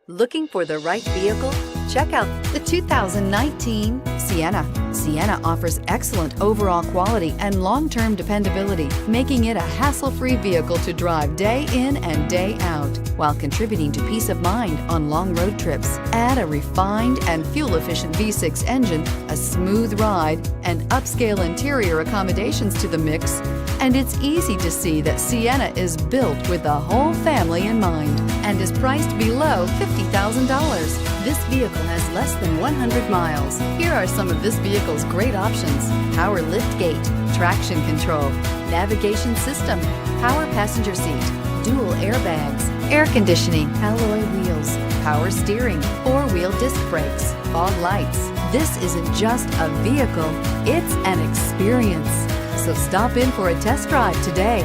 Looking for the right vehicle? Check out the 2019 Sienna. Sienna offers excellent overall quality and long-term dependability, making it a hassle-free vehicle to drive day in and day out, while contributing to peace of mind on long road trips. Add a refined and fuel-efficient V6 engine, a smooth ride, and upscale interior accommodations to the mix, and it's easy to see that Sienna is built with the whole family in mind and is priced below $50,000. This vehicle has less than 100 miles. Here are some of this vehicle's great options: power liftgate, traction control, navigation system, power passenger seat, dual airbags, air conditioning, alloy wheels, power steering, four-wheel disc brakes, fog lights. This isn't just a vehicle, it's an experience. So stop in for a test drive today.